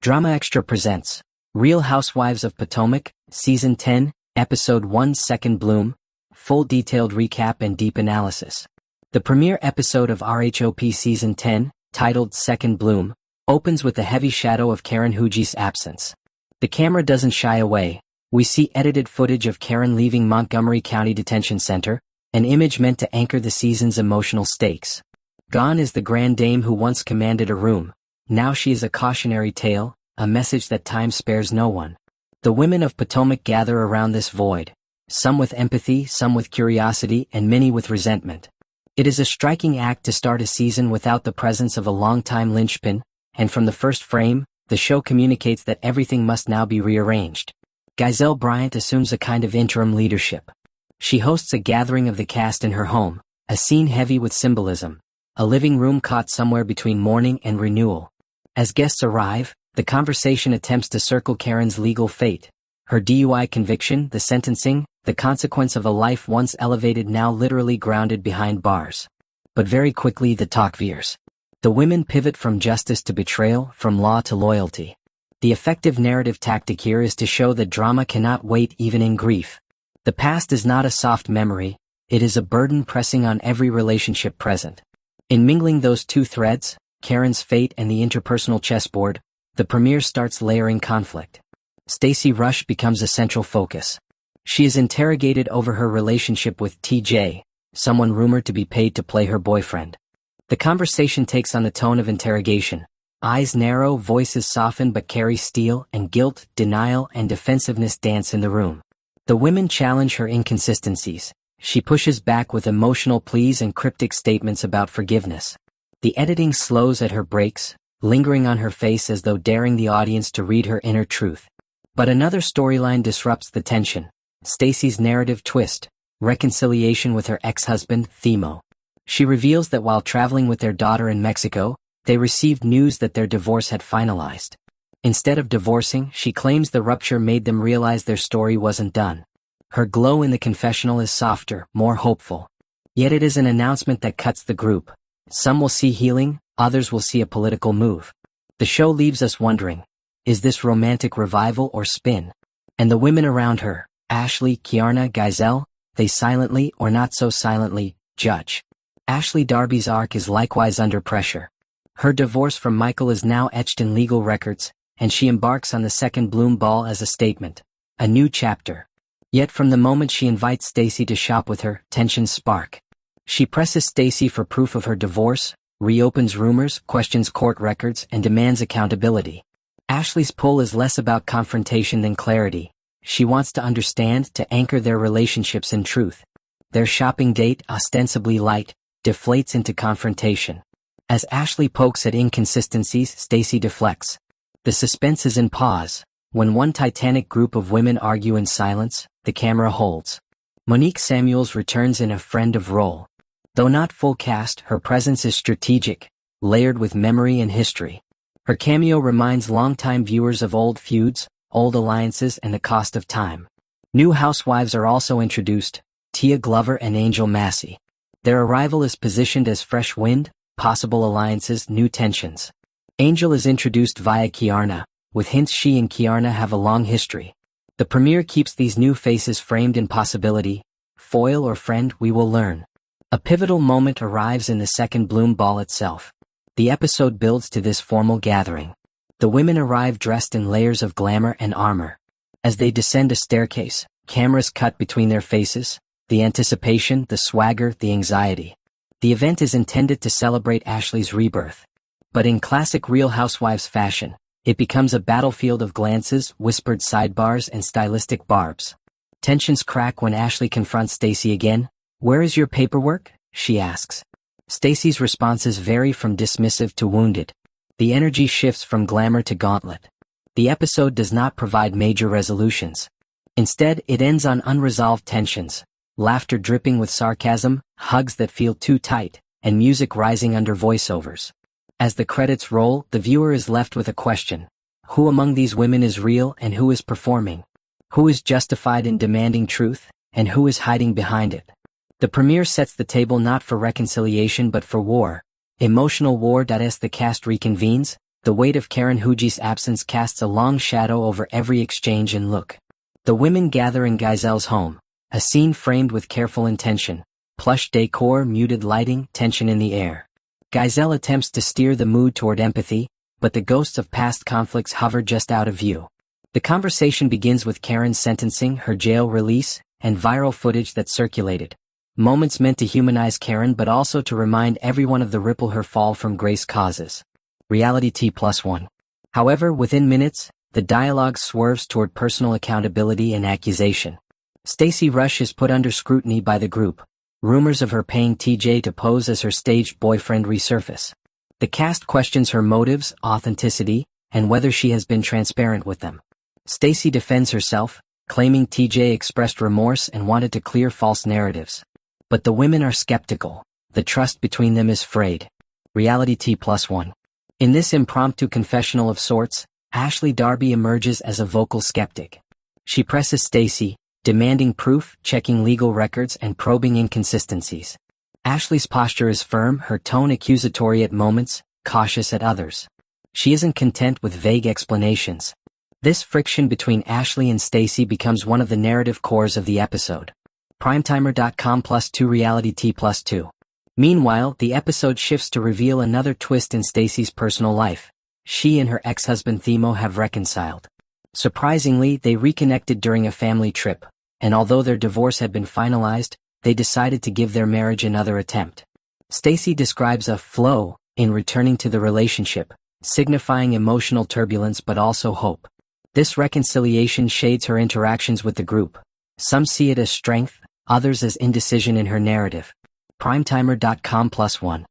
DramaXtra presents Real Housewives of Potomac, Season 10, Episode 1 Second Bloom, full detailed recap and deep analysis. The premiere episode of RHOP Season 10, titled Second Bloom, opens with the heavy shadow of Karen Hughes's absence. The camera doesn't shy away. We see edited footage of Karen leaving Montgomery County Detention Center, an image meant to anchor the season's emotional stakes. Gone is the grand dame who once commanded a room. Now she is a cautionary tale, a message that time spares no one. The women of Potomac gather around this void, some with empathy, some with curiosity, and many with resentment. It is a striking act to start a season without the presence of a longtime linchpin, and from the first frame, the show communicates that everything must now be rearranged. Gizelle Bryant assumes a kind of interim leadership. She hosts a gathering of the cast in her home, a scene heavy with symbolism, a living room caught somewhere between mourning and renewal. As guests arrive, the conversation attempts to circle Karen's legal fate, her DUI conviction, the sentencing, the consequence of a life once elevated now literally grounded behind bars. But very quickly the talk veers. The women pivot from justice to betrayal, from law to loyalty. The effective narrative tactic here is to show that drama cannot wait even in grief. The past is not a soft memory, it is a burden pressing on every relationship present. In mingling those two threads, Karen's fate and the interpersonal chessboard, the premiere starts layering conflict. Stacey Rusch becomes a central focus. She is interrogated over her relationship with TJ, someone rumored to be paid to play her boyfriend. The conversation takes on the tone of interrogation. Eyes narrow, voices soften but carry steel, and guilt, denial, and defensiveness dance in the room. The women challenge her inconsistencies. She pushes back with emotional pleas and cryptic statements about forgiveness. The editing slows at her breaks, lingering on her face as though daring the audience to read her inner truth. But another storyline disrupts the tension. Stacey's narrative twist, reconciliation with her ex-husband, Themo. She reveals that while traveling with their daughter in Mexico, they received news that their divorce had finalized. Instead of divorcing, she claims the rupture made them realize their story wasn't done. Her glow in the confessional is softer, more hopeful. Yet it is an announcement that cuts the group. Some will see healing, others will see a political move. The show leaves us wondering, is this romantic revival or spin? And the women around her, Ashley, Keiarna, Gizelle, they silently, or not so silently, judge. Ashley Darby's arc is likewise under pressure. Her divorce from Michael is now etched in legal records, and she embarks on the second Bloom ball as a statement. A new chapter. Yet from the moment she invites Stacey to shop with her, tensions spark. She presses Stacey for proof of her divorce, reopens rumors, questions court records, and demands accountability. Ashley's pull is less about confrontation than clarity. She wants to understand, to anchor their relationships in truth. Their shopping date, ostensibly light, deflates into confrontation. As Ashley pokes at inconsistencies, Stacey deflects. The suspense is in pause. When one titanic group of women argue in silence, the camera holds. Monique Samuels returns in a friend of role. Though not full cast, her presence is strategic, layered with memory and history. Her cameo reminds longtime viewers of old feuds, old alliances, and the cost of time. New housewives are also introduced, Tia Glover and Angel Massie. Their arrival is positioned as fresh wind, possible alliances, new tensions. Angel is introduced via Keiarna, with hints she and Keiarna have a long history. The premiere keeps these new faces framed in possibility. Foil or friend, we will learn. A pivotal moment arrives in the second Bloom ball itself. The episode builds to this formal gathering. The women arrive dressed in layers of glamour and armor. As they descend a staircase, cameras cut between their faces, the anticipation, the swagger, the anxiety. The event is intended to celebrate Ashley's rebirth. But in classic Real Housewives fashion, it becomes a battlefield of glances, whispered sidebars, and stylistic barbs. Tensions crack when Ashley confronts Stacey again. "Where is your paperwork?" she asks. Stacey's responses vary from dismissive to wounded. The energy shifts from glamour to gauntlet. The episode does not provide major resolutions. Instead, it ends on unresolved tensions, laughter dripping with sarcasm, hugs that feel too tight, and music rising under voiceovers. As the credits roll, the viewer is left with a question. Who among these women is real and who is performing? Who is justified in demanding truth, and who is hiding behind it? The premiere sets the table not for reconciliation but for war. Emotional war. As the cast reconvenes, The weight of Karen Huji's absence casts a long shadow over every exchange and look. The women gather in Gizelle's home, a scene framed with careful intention, plush decor, muted lighting, tension in the air. Gizelle attempts to steer the mood toward empathy, but the ghosts of past conflicts hover just out of view. The conversation begins with Karen's sentencing, her jail release, and viral footage that circulated. Moments meant to humanize Karen but also to remind everyone of the ripple her fall from grace causes. Reality T+1. However, within minutes, the dialogue swerves toward personal accountability and accusation. Stacey Rusch is put under scrutiny by the group. Rumors of her paying TJ to pose as her staged boyfriend resurface. The cast questions her motives, authenticity, and whether she has been transparent with them. Stacey defends herself, claiming TJ expressed remorse and wanted to clear false narratives. But the women are skeptical. The trust between them is frayed. Reality T+1. In this impromptu confessional of sorts, Ashley Darby emerges as a vocal skeptic. She presses Stacey, demanding proof, checking legal records, and probing inconsistencies. Ashley's posture is firm, her tone accusatory at moments, cautious at others. She isn't content with vague explanations. This friction between Ashley and Stacey becomes one of the narrative cores of the episode. Primetimer.com+2 Reality T+2. Meanwhile, the episode shifts to reveal another twist in Stacey's personal life. She and her ex-husband Themo have reconciled. Surprisingly, they reconnected during a family trip, and although their divorce had been finalized, they decided to give their marriage another attempt. Stacey describes a flow in returning to the relationship, signifying emotional turbulence but also hope. This reconciliation shades her interactions with the group. Some see it as strength, others as indecision in her narrative. Primetimer.com+1.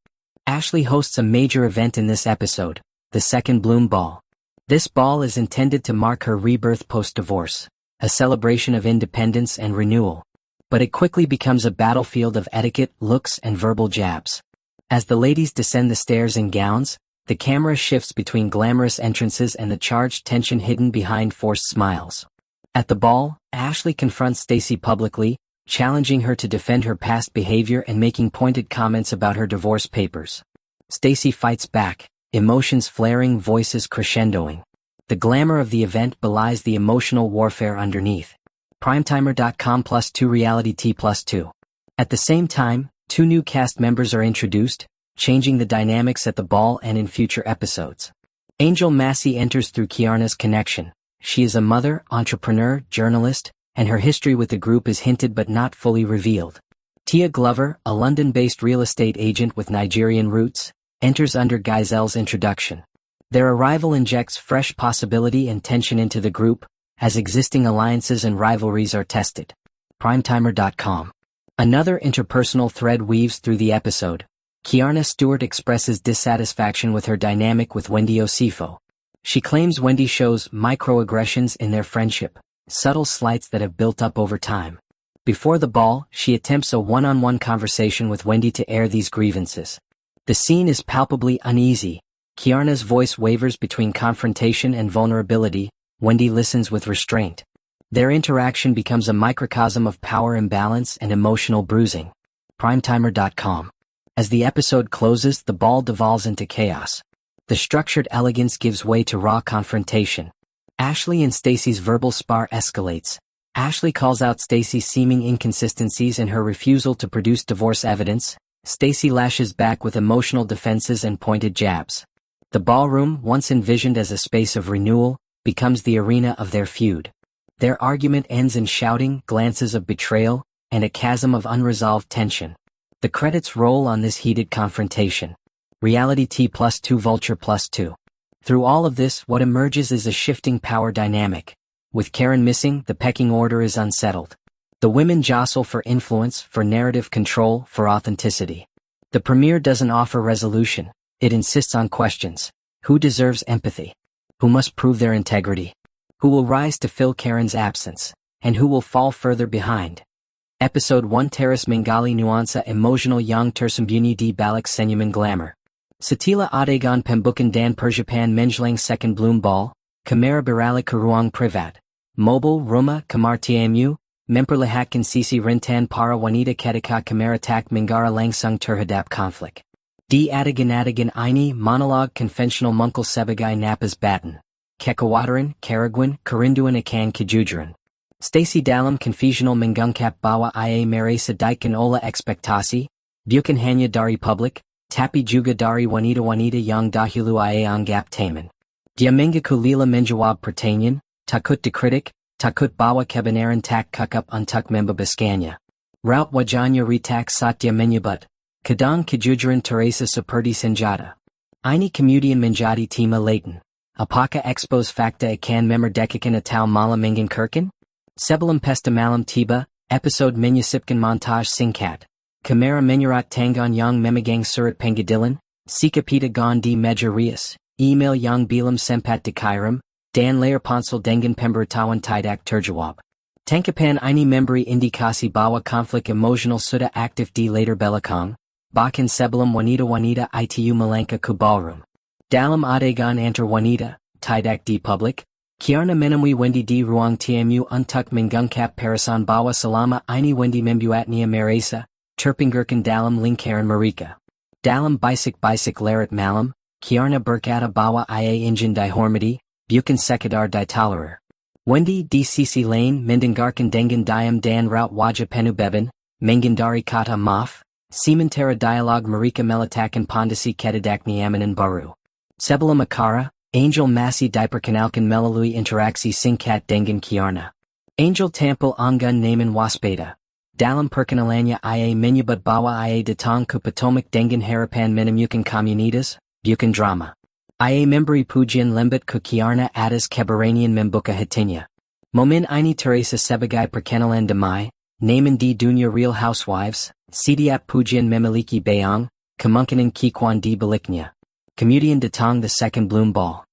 Ashley hosts a major event in this episode, the Second Bloom Ball. This ball is intended to mark her rebirth post-divorce, a celebration of independence and renewal. But it quickly becomes a battlefield of etiquette, looks, and verbal jabs. As the ladies descend the stairs in gowns, the camera shifts between glamorous entrances and the charged tension hidden behind forced smiles. At the ball, Ashley confronts Stacey publicly, challenging her to defend her past behavior and making pointed comments about her divorce papers. Stacey fights back, emotions flaring, voices crescendoing. The glamour of the event belies the emotional warfare underneath. Primetimer.com+2 Reality T+2. At the same time, 2 new cast members are introduced, changing the dynamics at the ball and in future episodes. Angel Massie enters through Keiarna's connection. She is a mother, entrepreneur, journalist, and her history with the group is hinted but not fully revealed. Tia Glover, a London-based real estate agent with Nigerian roots, enters under Gizelle's introduction. Their arrival injects fresh possibility and tension into the group, as existing alliances and rivalries are tested. Primetimer.com. Another interpersonal thread weaves through the episode. Keiarna Stewart expresses dissatisfaction with her dynamic with Wendy Osefo. She claims Wendy shows microaggressions in their friendship, subtle slights that have built up over time. Before the ball, she attempts a one-on-one conversation with Wendy to air these grievances. The scene is palpably uneasy. Keiarna's voice wavers between confrontation and vulnerability. Wendy listens with restraint. Their interaction becomes a microcosm of power imbalance and emotional bruising. Primetimer.com. As the episode closes, the ball devolves into chaos. The structured elegance gives way to raw confrontation. Ashley and Stacey's verbal spar escalates. Ashley calls out Stacey's seeming inconsistencies and her refusal to produce divorce evidence. Stacey lashes back with emotional defenses and pointed jabs. The ballroom, once envisioned as a space of renewal, becomes the arena of their feud. Their argument ends in shouting, glances of betrayal, and a chasm of unresolved tension. The credits roll on this heated confrontation. Reality T+2 Vulture +2. Through all of this, what emerges is a shifting power dynamic. With Karen missing, the pecking order is unsettled. The women jostle for influence, for narrative control, for authenticity. The premiere doesn't offer resolution. It insists on questions. Who deserves empathy? Who must prove their integrity? Who will rise to fill Karen's absence? And who will fall further behind? Episode 1 Teras Mengali Nuansa Emotional Yang Tersembuni di Balik Senyuman Glamour. Setila Adegan Pembukan Dan Persiapan Menjlang Second Bloom Ball, Kamera Beralik ke Ruang Privat. Mobile Rumah Kamartiamu, Memperlihatkan Sisi Rentan Para Wanita Ketika Kamera Tak Menggara Langsung Terhadap Konflik. D Adagan Ini Monologue Conventional Munkle Sebagay Napas Batten. Kekawataran, Karagwan, Karinduan Akan Kajujuran. Stacey Dalam Confessional Mingungkap Bawa Ia Maresa Daikan Ola Expectasi. Bukan Hanya Dari Public, Tapi Juga Dari Wanita Yang Dahulu Ia Anggap Taman. Dia Mengaku Lila Menjawab Pertanian, Takut Dikritik, Takut Bawa Kebenaran Tak Kukup Untuk Memba Biskanya. RHOP Wajanya Retak Satya Menyebut. Kadang Kajujuran Teresa Seperti Senjata. Ini Kemudian Menjadi Tima Leighton. Apakah Expos Fakta Akan Memerdekakan Atau Malam Mengan Kirkan? Sebelum Pesta Malam Tiba, Episode Menyisipkan Montage Singkat. Kamera Menyurat Tangan Yang Memagang Surat Pengadilan, Sikapita Gondi Meja Rias, Email Yang Bilam Sempat Dikairam, Dan Layar Ponsel Dengan Pemberitahuan Tidak Terjawab. Tangkapan Ini Memberi Indikasi Bawa Konflik Emosional Sudah Aktif di Later Belakang, Bahkan Sebelum Wanita Itu Melangkah ke Ballroom. Dalam Adegan Antar Wanita, Tidak di Public, Keiarna Menemui Wendy di Ruang Tamu Untuk Mengungkap Parasan Bawa Selama Ini Wendy Membuatnya Meresa, Terpinggirkan Dalam Lingkaran Mereka. Dalam Bisik Larat Malam, Keiarna Berkata Bawa Ia Ingin Dihormati, Bukan Sekadar Ditolerer. Wendy di Sisi Lane Mendengarkan Dengan Diam Dan Raut Wajah Penuh Beban, Menghindari Kata Maaf, Sementara Dialog Mereka Melatakan Pondisi Ketidak Niamanan Baru. Sebelum Akara, Angel Massie Diperkenalkan Melalui Interaksi Singkat Dengan Keiarna. Angel Tampil Anggun Naman Waspeda. Dalam Perkenalannya Ia Menyebut Bawa Ia Datang ke Potomac Dengan Harapan Menemukan Komunitas, Bukan Drama. Ia Memberi Pujian Lembut ke Keiarna Atas Keberanian Membuka Hatinya. Momen Ini Teresa Sebagai Perkenalan Damai, Naman di Dunia Real Housewives, Sidiap Pujian Memiliki Bayang, Kemungkinan Kikuan di Baliknya. Kemudian Datang the Second Bloom Ball.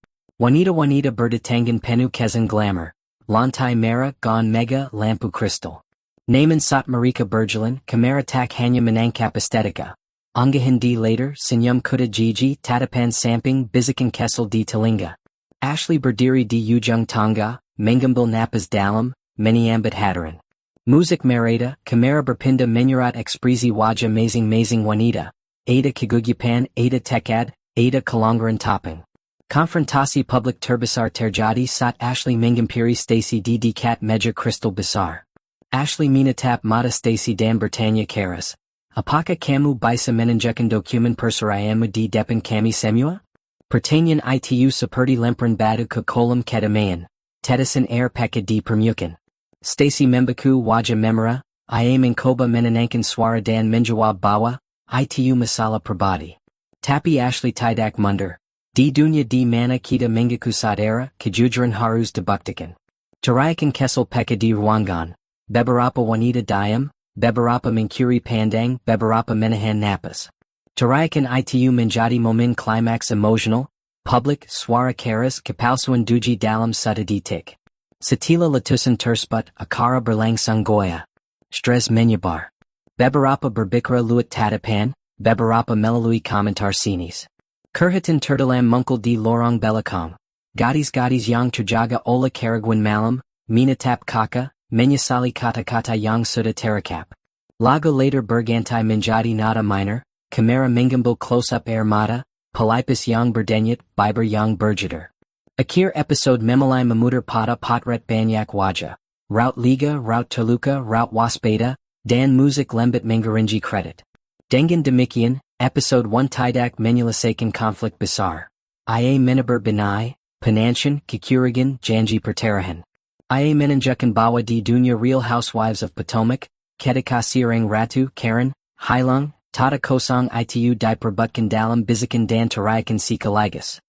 Wanita Berdatangan Penuh Kezan Glamour, Lantai Merah Gon Mega Lampu Crystal. Naman Sat Marika Berjalan, Kamera Tak Hanya Menangkap Estetika. Anggahan di Later, Senyum Kuda Gigi Tatapan Samping Bizikan Kessel di Telinga. Ashley Berdiri di Ujung Tangga, Mengambil Napas Dalam, Meniambat Hadaran. Muzik Mereda, Kamera Berpinda Menyurat Ekspresi Wajah Mazing Wanita. Ada Kagugypan, Ada Tekad, Ada Kalonggaran Topping. Konfrontasi Public Terbesar Terjadi Sat Ashley Mengampiri Stacey di Kat Meja Crystal Besar. Ashley Minatap Mata Stacey Dan Bertanya Karas. Apakah kamu bisa menunjukkan dokumen perserayanmu di depan kami semua? Pertanyaan itu seperti lempran batu ke kolam kedamaian. Tetesan air peka di permukaan. Stacey membaku wajah memera, ia mencoba menenangkan suara dan menjawab bahwa, itu masalah pribadi. Tapi Ashley tidak mundur. Di dunia di mana kita mengaku saudara, kejujuran harus dibuktikan. Terayakan Kessel peka di ruangan. Beberapa wanita diam, beberapa mencuri pandang, beberapa menahan napas. Terayakan itu menjadi momen klimaks emosional, publik, suara keras, kepalsuan duji dalam satu detik. Setelah letusan tersebut, akara berlangsung goya. Stres menyebar. Beberapa berbicara luat tatapan, beberapa melalui komentar sinis. Curhatan terdalam mungkul di lorong belakang. Gadis yang terjaga oleh Karagwan malam, minatap kakak, menyesali kata-kata yang sudah terekap. Lago later berganti menjadi nada minor, kamera mengambil close-up air mata, pelipis yang berdenyut, biber yang berjeder. Akhir episode memulai memutar pada potret banyak wajah. Raut liga, raut terluka, raut waspeda, dan musik lembut mengaringi kredit. Dengan demikian, episode 1 tidak menyelesaikan konflik besar. Ia menebar benai, penansian, kekurigan, janji perterahan. Ia menunjukkan bahwa di dunia Real Housewives of Potomac, ketika seorang ratu, Karen, hilang, tata kosong itu diperbutkan dalam bisikan dan terayakan sekaligus.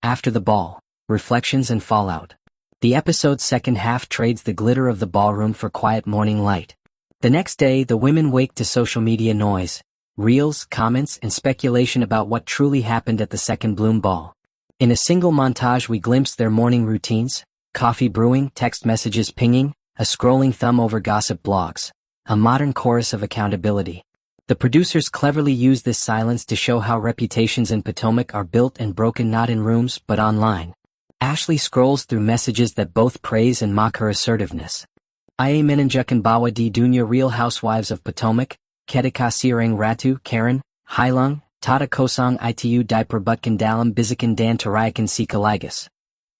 After the ball, reflections and fallout. The episode's second half trades the glitter of the ballroom for quiet morning light. The next day, the women wake to social media noise, reels, comments, and speculation about what truly happened at the second Bloom Ball. In a single montage we glimpse their morning routines, coffee brewing, text messages pinging, a scrolling thumb over gossip blogs, a modern chorus of accountability. The producers cleverly use this silence to show how reputations in Potomac are built and broken not in rooms but online. Ashley scrolls through messages that both praise and mock her assertiveness. Ia menunjukkan bahwa di dunia Real Housewives of Potomac, ketika seorang ratu, Karen, hilang, Tata kosong itu diaper butkan dalam bizikan dan tarayakan si kaligas.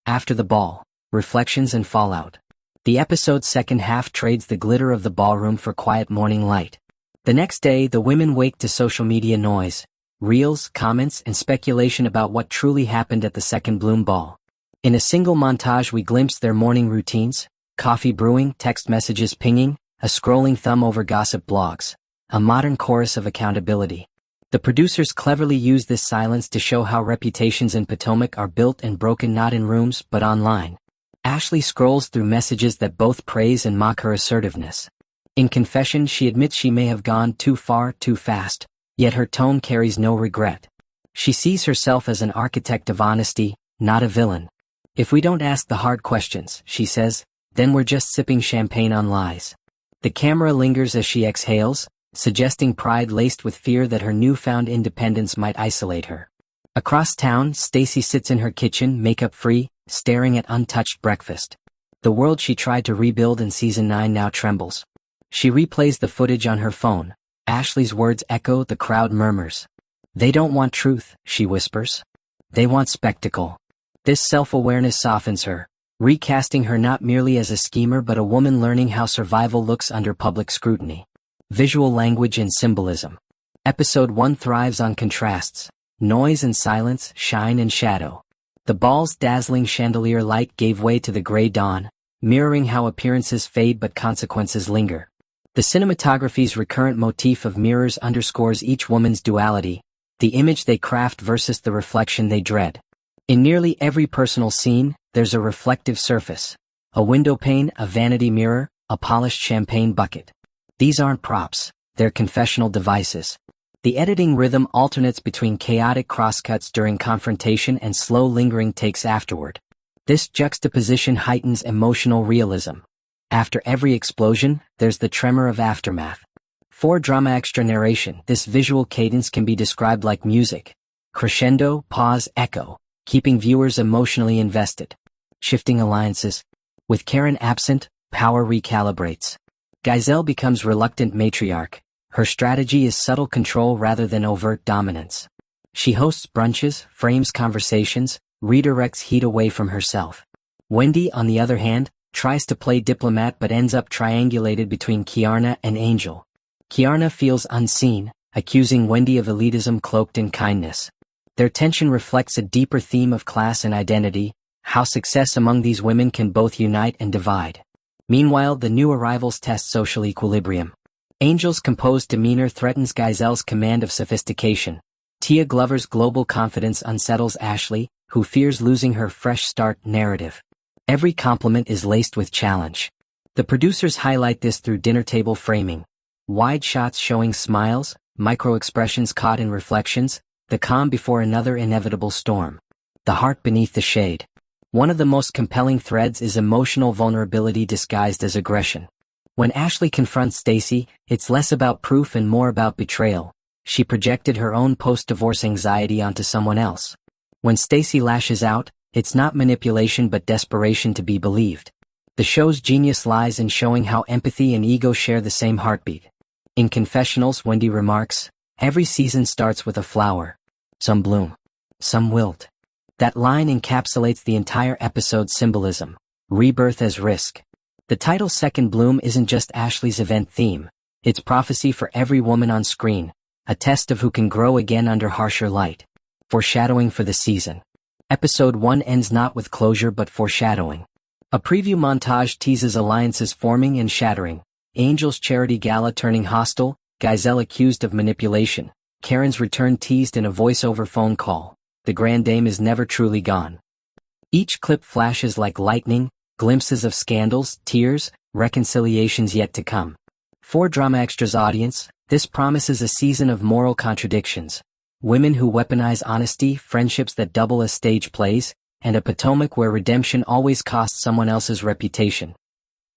After the ball, reflections and fallout. The episode's second half trades the glitter of the ballroom for quiet morning light. The next day, the women wake to social media noise, reels, comments, and speculation about what truly happened at the second Bloom ball. In a single montage we glimpse their morning routines, coffee brewing, text messages pinging, a scrolling thumb over gossip blogs, a modern chorus of accountability. The producers cleverly use this silence to show how reputations in Potomac are built and broken not in rooms but online. Ashley scrolls through messages that both praise and mock her assertiveness. In confession, she admits she may have gone too far, too fast, yet her tone carries no regret. She sees herself as an architect of honesty, not a villain. If we don't ask the hard questions, she says, then we're just sipping champagne on lies. The camera lingers as she exhales, suggesting pride laced with fear that her newfound independence might isolate her. Across town, Stacey sits in her kitchen, makeup-free, staring at untouched breakfast. The world she tried to rebuild in season 9 now trembles. She replays the footage on her phone. Ashley's words echo, the crowd murmurs. They don't want truth, she whispers. They want spectacle. This self-awareness softens her, recasting her not merely as a schemer but a woman learning how survival looks under public scrutiny. Visual language and symbolism. Episode 1 thrives on contrasts, noise and silence, shine and shadow. The ball's dazzling chandelier light gave way to the gray dawn, mirroring how appearances fade but consequences linger. The cinematography's recurrent motif of mirrors underscores each woman's duality, the image they craft versus the reflection they dread. In nearly every personal scene, there's a reflective surface. A window pane, a vanity mirror, a polished champagne bucket. These aren't props, they're confessional devices. The editing rhythm alternates between chaotic crosscuts during confrontation and slow lingering takes afterward. This juxtaposition heightens emotional realism. After every explosion, there's the tremor of aftermath. For DramaXtra narration, this visual cadence can be described like music. Crescendo, pause, echo, keeping viewers emotionally invested. Shifting alliances. With Karen absent, power recalibrates. Gizelle becomes reluctant matriarch. Her strategy is subtle control rather than overt dominance. She hosts brunches, frames conversations, redirects heat away from herself. Wendy, on the other hand, tries to play diplomat but ends up triangulated between Keiarna and Angel. Keiarna feels unseen, accusing Wendy of elitism cloaked in kindness. Their tension reflects a deeper theme of class and identity, how success among these women can both unite and divide. Meanwhile, the new arrivals test social equilibrium. Angel's composed demeanor threatens Gizelle's command of sophistication. Tia Glover's global confidence unsettles Ashley, who fears losing her fresh start narrative. Every compliment is laced with challenge. The producers highlight this through dinner table framing. Wide shots showing smiles, micro-expressions caught in reflections, the calm before another inevitable storm. The heart beneath the shade. One of the most compelling threads is emotional vulnerability disguised as aggression. When Ashley confronts Stacey, it's less about proof and more about betrayal. She projected her own post-divorce anxiety onto someone else. When Stacey lashes out, it's not manipulation but desperation to be believed. The show's genius lies in showing how empathy and ego share the same heartbeat. In Confessionals, Wendy remarks, "Every season starts with a flower. Some bloom. Some wilt." That line encapsulates the entire episode's symbolism. Rebirth as risk. The title's second bloom isn't just Ashley's event theme. It's prophecy for every woman on screen, a test of who can grow again under harsher light. Foreshadowing for the season. Episode 1 ends not with closure but foreshadowing. A preview montage teases alliances forming and shattering. Angel's charity gala turning hostile, Gizelle accused of manipulation, Karen's return teased in a voiceover phone call. The Grand Dame is never truly gone. Each clip flashes like lightning, glimpses of scandals, tears, reconciliations yet to come. For DramaXtra's audience, this promises a season of moral contradictions. Women who weaponize honesty, friendships that double as stage plays, and a Potomac where redemption always costs someone else's reputation.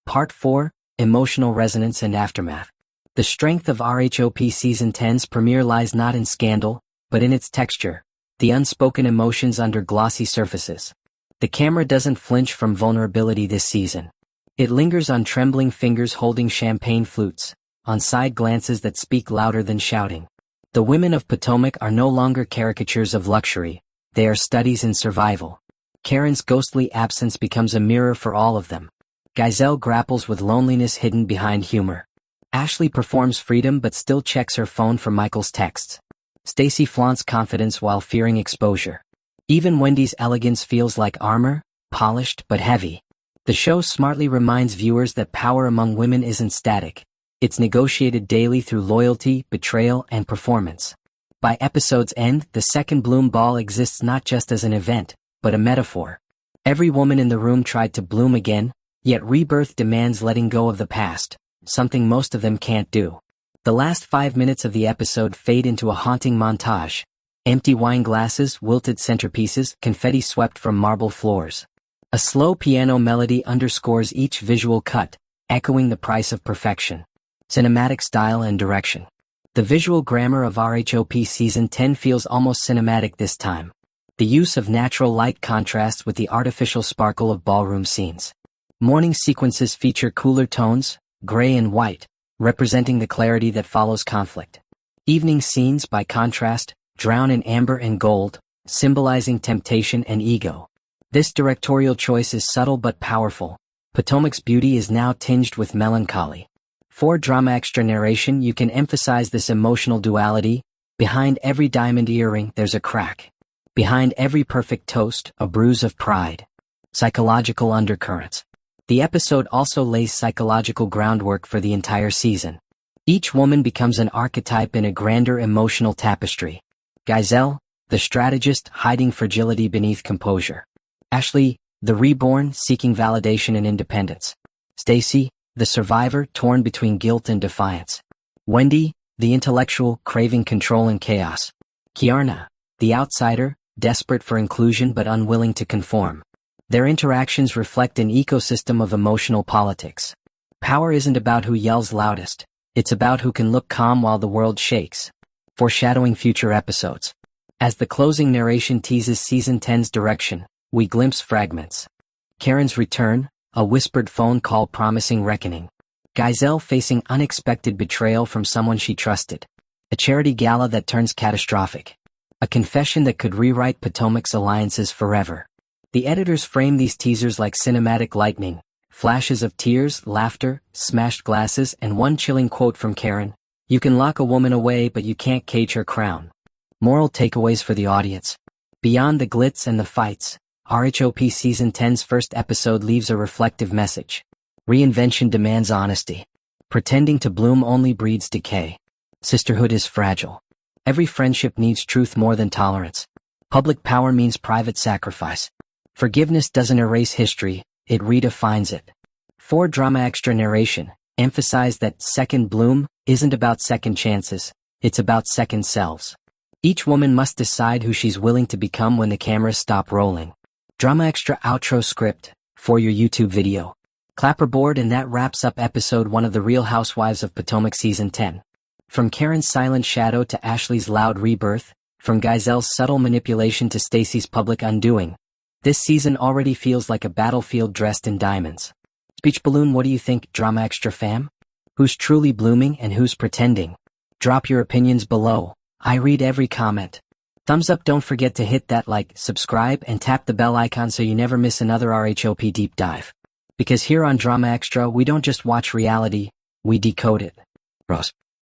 Part 4, Emotional Resonance and Aftermath. The strength of RHOP Season 10's premiere lies not in scandal, but in its texture, the unspoken emotions under glossy surfaces. The camera doesn't flinch from vulnerability this season. It lingers on trembling fingers holding champagne flutes, on side glances that speak louder than shouting. The women of Potomac are no longer caricatures of luxury, they are studies in survival. Karen's ghostly absence becomes a mirror for all of them. Gizelle grapples with loneliness hidden behind humor. Ashley performs freedom but still checks her phone for Michael's texts. Stacey flaunts confidence while fearing exposure. Even Wendy's elegance feels like armor, polished but heavy. The show smartly reminds viewers that power among women isn't static. It's negotiated daily through loyalty, betrayal, and performance. By episode's end, the second Bloom Ball exists not just as an event, but a metaphor. Every woman in the room tried to bloom again, yet Rebirth demands letting go of the past, something most of them can't do. The last 5 minutes of the episode fade into a haunting montage. Empty wine glasses, wilted centerpieces, confetti swept from marble floors. A slow piano melody underscores each visual cut, echoing the price of perfection. Cinematic style and direction. The visual grammar of RHOP Season 10 feels almost cinematic this time. The use of natural light contrasts with the artificial sparkle of ballroom scenes. Morning sequences feature cooler tones, gray and white, representing the clarity that follows conflict. Evening scenes, by contrast, drown in amber and gold, symbolizing temptation and ego. This directorial choice is subtle but powerful. Potomac's beauty is now tinged with melancholy. For DramaXtra narration, you can emphasize this emotional duality. Behind every diamond earring, there's a crack. Behind every perfect toast, a bruise of pride. Psychological undercurrents. The episode also lays psychological groundwork for the entire season. Each woman becomes an archetype in a grander emotional tapestry. Gizelle, the strategist hiding fragility beneath composure. Ashley, the reborn seeking validation and independence. Stacey, the survivor torn between guilt and defiance. Wendy, the intellectual craving control and chaos. Keiarna, the outsider, desperate for inclusion but unwilling to conform. Their interactions reflect an ecosystem of emotional politics. Power isn't about who yells loudest, it's about who can look calm while the world shakes. Foreshadowing future episodes. As the closing narration teases Season 10's direction, we glimpse fragments. Karen's return, a whispered phone call promising reckoning. Gizelle facing unexpected betrayal from someone she trusted. A charity gala that turns catastrophic. A confession that could rewrite Potomac's alliances forever. The editors frame these teasers like cinematic lightning, flashes of tears, laughter, smashed glasses, and one chilling quote from Karen: "You can lock a woman away but you can't cage her crown." Moral takeaways for the audience. Beyond the glitz and the fights, RHOP Season 10's first episode leaves a reflective message. Reinvention demands honesty. Pretending to bloom only breeds decay. Sisterhood is fragile. Every friendship needs truth more than tolerance. Public power means private sacrifice. Forgiveness doesn't erase history, it redefines it. For DramaXtra narration, emphasize that second bloom isn't about second chances, it's about second selves. Each woman must decide who she's willing to become when the cameras stop rolling. DramaXtra outro script for your YouTube video. Clapperboard, and that wraps up episode 1 of The Real Housewives of Potomac Season 10. From Karen's silent shadow to Ashley's loud rebirth, from Gizelle's subtle manipulation to Stacey's public undoing, this season already feels like a battlefield dressed in diamonds. Speech balloon, what do you think, DramaXtra fam? Who's truly blooming and who's pretending? Drop your opinions below. I read every comment. Thumbs up, don't forget to hit that like, subscribe, and tap the bell icon so you never miss another RHOP deep dive. Because here on DramaXtra, we don't just watch reality, we decode it. Rusch.